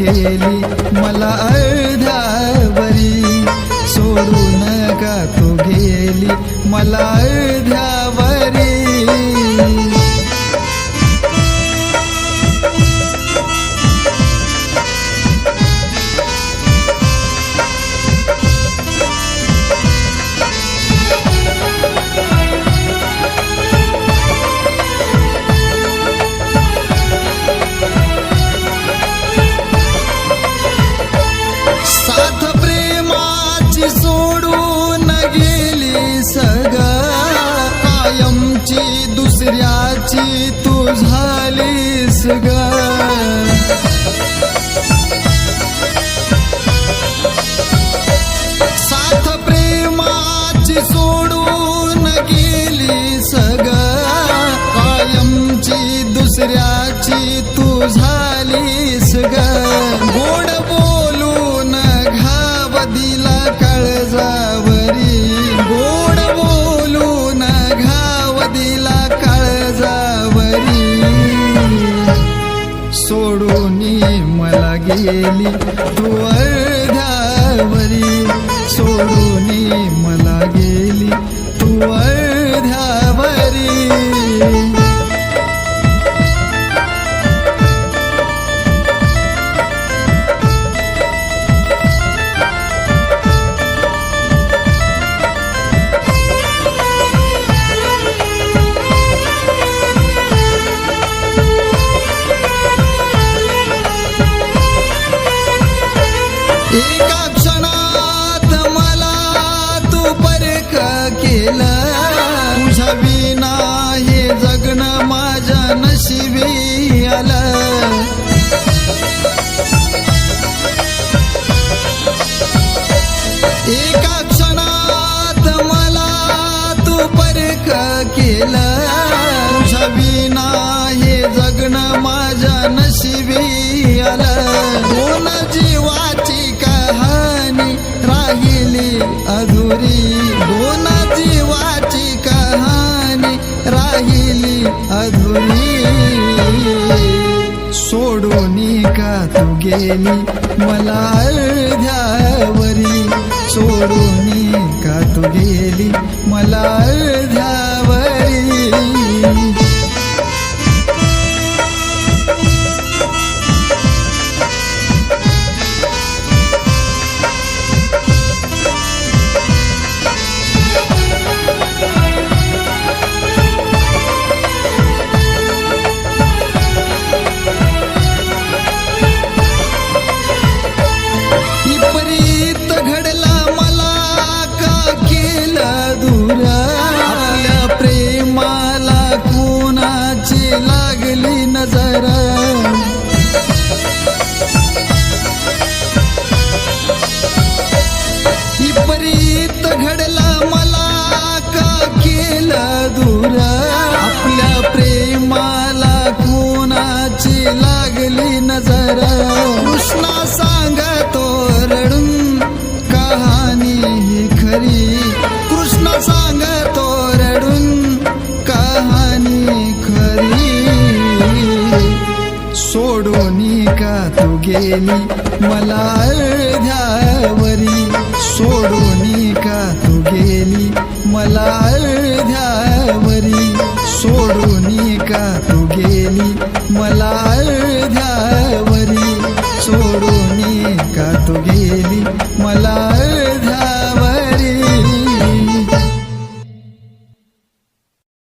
गेली मला अर्ध्यावरी, सोडून का तू गेली मला अर्ध्यावरी. साथ प्रेमाची सोडून गेली सगळं, कायमची दुसऱ्याची तू झालीस ग. साथ प्रेमाची सोडून गेली सगळं, कायमची दुसऱ्याची तू झालीस ग. गोड बोलून घाव दिला काळजावरी, गोड बोलून घाव दिला काळजावरी. सोडूनी मला गेली तू अर्ध्यावरी, सोडूनी मला गेली तू अर्ध्यावरी. एका क्षणात मला तू परख केलं, तुझ्या विना हे जगणं माझ्या नशिबी आलं. एका क्षणात मला तू परख केलं, तुझ्या विना हे जगणं माझ्या नशिबी आलं. दोन जीवाची कहाणी राहिली अधुरी, दोन जीवाची कहाणी राहिली अधुरी. सोडूनी का तू गेली मला अर्ध्यावरी, सोडूनी का तू गेली मला अर्ध्यावरी. विपरीत घडला मला का केलं दूर, आपल्या प्रेमाला कोणाची लागली नजर. विपरीत घडला मला का केलं दूर, आपल्या प्रेमाला कोणाची लागली नजर. कृष्णा सांगतो रडून कहाणी ही खरी, कृष्णा सांगतो रडून कहाणी खरी. सोडूनी का तू गेली मला अर्ध्यावरी, सोडूनी का तू गेली मला अर्ध्यावरी, सोडूनी का तू गेली मला